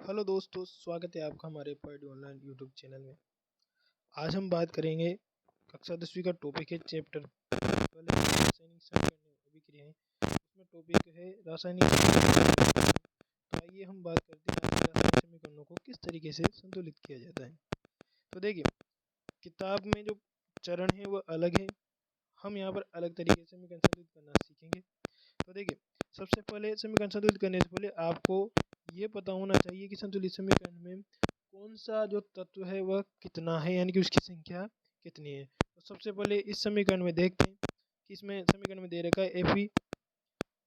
Hello दोस्तों, स्वागत है आपका हमारे पढ़ ऑनलाइन यूट्यूब चैनल में। आज हम बात करेंगे कक्षा 10वीं का टॉपिक है चैप्टर पहले रासायनिक समीकरण अभिक्रियाएं। उसमें टॉपिक है रासायनिक समीकरण। तो आइए हम बात करते हैं आज रासायनिक समीकरणों को किस तरीके से संतुलित किया जाता है। तो देखिए, किताब में जो चरण है वह अलग है, हम यहाँ पर अलग तरीके से समीकरण संतुलित करना सीखेंगे। तो देखिए, सबसे पहले समीकरण संतुलित करने से पहले आपको ये पता होना चाहिए कि संतुलित समीकरण में कौन सा जो तत्व है वह कितना है, यानी कि उसकी संख्या कितनी है। तो सबसे पहले इस समीकरण में देखते हैं कि इसमें समीकरण में दे रखा है Fe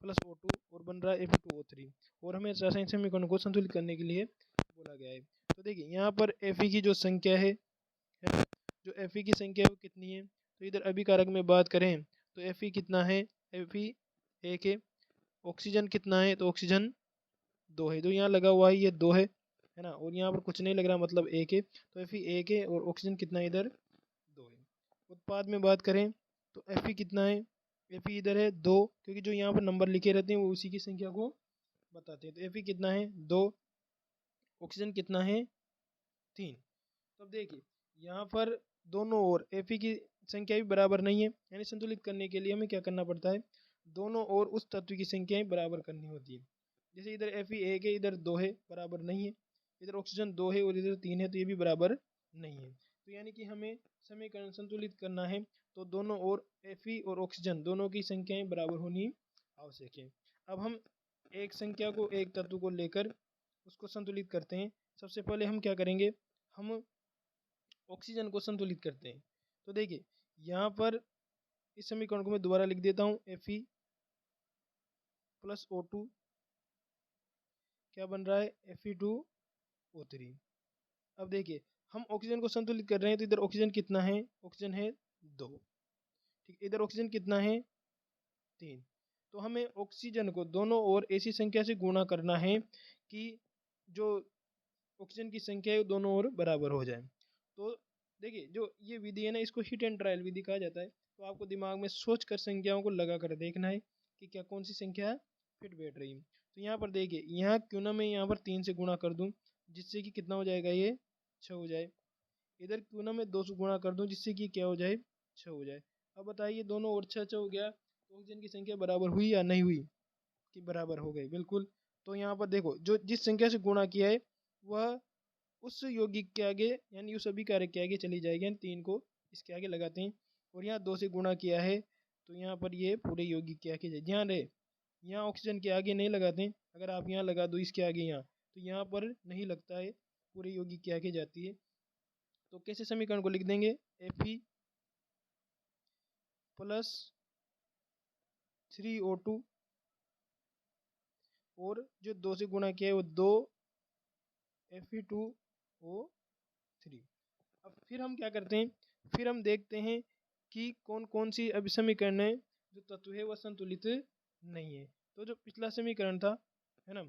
प्लस O2 और बन रहा है Fe2O3 और हमें रासायनिक समीकरण को संतुलित करने के लिए बोला गया है। तो देखिए, यहाँ पर Fe की जो संख्या है ना, जो Fe की संख्या है वो कितनी है। तो इधर अभिकारक में बात करें तो Fe कितना है, Fe 1 है। ऑक्सीजन कितना है, तो ऑक्सीजन 2 है। जो यहाँ लगा हुआ है ये 2 है ना, और यहाँ पर कुछ नहीं लग रहा, मतलब 1 है। तो Fe 1 है और ऑक्सीजन कितना है, इधर 2 है। उत्पाद में बात करें तो Fe कितना है, Fe इधर है 2, क्योंकि जो यहाँ पर नंबर लिखे रहते हैं वो उसी की संख्या को बताते हैं। तो Fe कितना है 2, ऑक्सीजन कितना है 3। तो अब देखिए, यहाँ पर दोनों ओर Fe की संख्या भी बराबर नहीं है, यानी संतुलित करने के लिए हमें क्या करना पड़ता है, दोनों ओर उस तत्व की संख्याएं बराबर करनी होती है। जैसे इधर Fe 1 है, इधर 2 है, बराबर नहीं है। इधर ऑक्सीजन 2 है और इधर 3 है, तो ये भी बराबर नहीं है। तो यानी कि हमें समीकरण संतुलित करना है तो दोनों ओर Fe और ऑक्सीजन दोनों की संख्याएं बराबर होनी आवश्यक है। अब हम एक संख्या को, एक तत्व को लेकर उसको संतुलित करते हैं। सबसे पहले हम क्या करेंगे, हम ऑक्सीजन को संतुलित करते हैं। तो देखिए, यहाँ पर इस समीकरण को मैं दोबारा लिख देता हूँ, Fe प्लस O2 क्या बन रहा है, Fe2O3। अब देखिए, हम ऑक्सीजन को संतुलित कर रहे हैं तो इधर ऑक्सीजन कितना है, ऑक्सीजन है 2, ठीक। इधर ऑक्सीजन कितना है 3। तो हमें ऑक्सीजन को दोनों ओर ऐसी संख्या से गुणा करना है कि जो ऑक्सीजन की संख्या है दोनों ओर बराबर हो जाए। तो देखिए, जो ये विधि है ना, इसको हिट एंड ट्रायल विधि कहा जाता है। तो आपको दिमाग में सोच कर संख्याओं को लगा कर देखना है कि क्या कौन सी संख्या फिट बैठ रही है। तो यहाँ पर देखिए, यहाँ क्यों ना मैं यहाँ पर 3 से गुणा कर दूँ, जिससे कि कितना हो जाएगा, ये 6 हो जाए। इधर क्यों ना मैं 2 से गुणा कर दूँ, जिससे कि क्या हो जाए, 6 हो जाए। अब बताइए, दोनों ओर 6 हो गया तो ऑक्सीजन की संख्या बराबर हुई या नहीं हुई, कि बराबर हो गई, बिल्कुल। तो यहाँ पर देखो, जो जिस संख्या से गुणा किया है वह उस यौगिक के आगे, यानी उस अभिकारक के आगे चली जाएगी। यानी 3 को इसके आगे लगाते हैं और यहाँ 2 से गुणा किया है तो यहाँ पर ये पूरे यौगिक के आगे जाए। ध्यान रहे, यहाँ ऑक्सीजन के आगे नहीं लगाते हैं। अगर आप यहाँ लगा दो इसके आगे, यहाँ तो यहाँ पर नहीं लगता है, पूरे यौगिक के आगे जाती है। तो कैसे समीकरण को लिख देंगे, Fe प्लस 3O2 और जो 2 से गुणा किया है वो 2 Fe2O3। अब फिर हम क्या करते हैं, फिर हम देखते हैं कि कौन कौन सी अभी समीकरण है जो तत्व है वह संतुलित नहीं है। तो जो पिछला समीकरण था, है ना,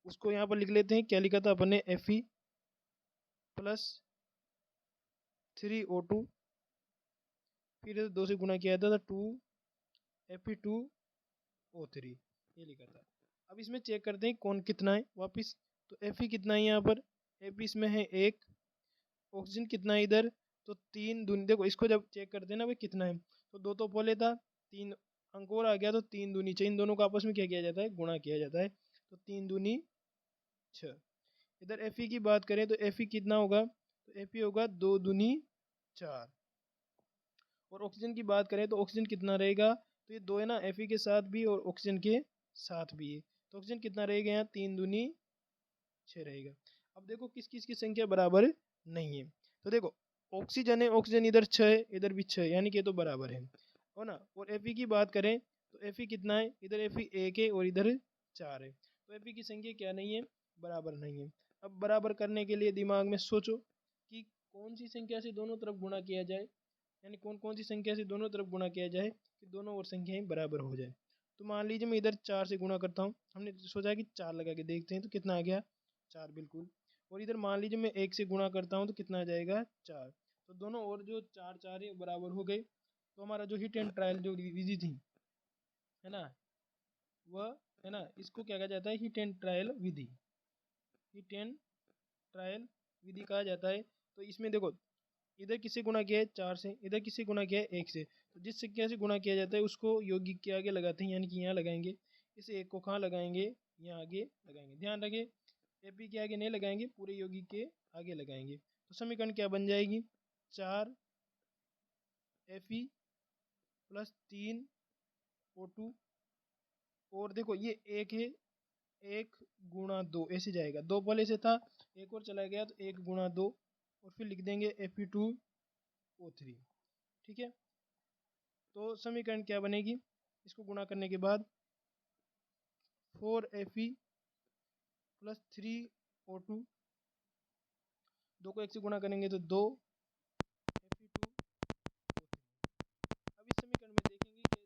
उसको यहाँ पर लिख लेते हैं। क्या लिखा था अपन ने, Fe प्लस 3O2, फिर 2 से गुणा किया था 2 Fe2O3, ये लिखा था। अब इसमें चेक करते हैं कौन कितना है वापिस। तो Fe कितना है यहाँ पर, Fe इसमें है 1, ऑक्सीजन कितना है इधर, तो 3 दूनी, देखो इसको जब चेक करते हैं ना भाई कितना है, तो 2 तो पहले था, 3 अंक और आ गया, तो 3 दूनी 6, इन दोनों को आपस में क्या किया जाता है, गुणा किया जाता है। तो 3 दूनी 6। इधर Fe की बात करें तो Fe कितना होगा, तो Fe होगा 2 दूनी 4। और ऑक्सीजन की बात करें तो ऑक्सीजन कितना रहेगा, तो ये 2 है ना, Fe के साथ भी और ऑक्सीजन के साथ भी है। तो ऑक्सीजन कितना रहेगा, यहाँ 3 दूनी 6 रहेगा। अब देखो किस किस की संख्या बराबर नहीं है। तो देखो, ऑक्सीजन है, ऑक्सीजन इधर 6 है, इधर भी 6 है, यानी कि ये तो बराबर है ना। और Fe की बात करें तो Fe कितना है, इधर Fe 1 है और इधर 4 है। तो Fe की संख्या क्या नहीं है, बराबर नहीं है। अब बराबर करने के लिए दिमाग में सोचो कि कौन सी संख्या से दोनों तरफ गुणा किया जाए, यानी कौन कौन सी संख्या से दोनों तरफ गुणा किया जाए कि दोनों ओर संख्याएं बराबर हो जाए। तो मान लीजिए मैं इधर 4 से गुणा करता हूँ, हमने सोचा कि 4 लगा के देखते हैं तो कितना आ गया, 4, बिल्कुल। और इधर मान लीजिए मैं 1 से गुणा करता हूँ तो कितना आ जाएगा, 4। तो दोनों ओर जो 4 4 है बराबर हो गए। तो हमारा जो हिट एंड ट्रायल जो विधि थी, है ना, वह, है ना, इसको क्या कहा जाता है, हिट एंड ट्रायल विधि। हीट एंड ट्रायल विधि कहा जाता है। तो इसमें देखो, इधर किससे गुणा किया है 4 से, इधर किससे गुणा किया है 1 से। तो जिस संख्या से गुणा किया जाता है उसको यौगिक के आगे लगाते हैं, यानी कि यहाँ लगाएंगे। इस 1 को कहाँ लगाएंगे, यहाँ आगे लगाएंगे। ध्यान रखें, एपी के आगे नहीं लगाएंगे, पूरे यौगिक के आगे लगाएंगे। तो समीकरण क्या बन जाएगी, 4 Fe प्लस 3 O2। और देखो ये 1 है, 1 गुणा 2 ऐसे जाएगा, 2 पहले से था, एक और चला गया तो 1 गुणा 2, और फिर लिख देंगे Fe2O3। ठीक है, तो समीकरण क्या बनेगी, इसको गुणा करने के बाद 4Fe प्लस 3O2, 2 को 1 से गुणा करेंगे तो 2 Fe2O3। अब इस समीकरण में देखेंगे कि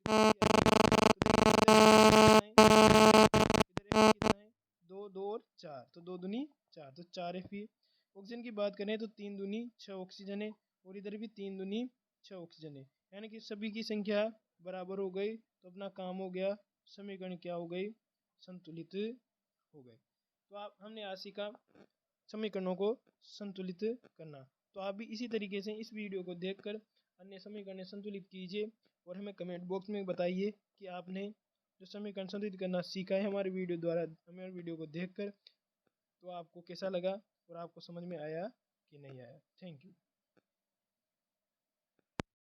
समीकरण संतुलित कितना है, 2 2 और 4, तो 2 दूनी 4, तो 4 Fe। ऑक्सीजन की बात करें तो 3 दूनी 6 ऑक्सीजन है, और इधर भी 3 दूनी 6 ऑक्सीजन है, यानी कि सभी की संख्या बराबर हो गई। तो अपना काम हो गया, समीकरण क्या हो गई, संतुलित हो गए। तो आप हमने आज सीखा समीकरणों को संतुलित करना। तो आप भी इसी तरीके से इस वीडियो को देखकर अन्य समीकरण संतुलित कीजिए, और हमें कमेंट बॉक्स में बताइए कि आपने जो समीकरण संतुलित करना सीखा है हमारे वीडियो द्वारा, हमारे वीडियो को देखकर, तो आपको कैसा लगा और आपको समझ में आया कि नहीं आया। Thank you.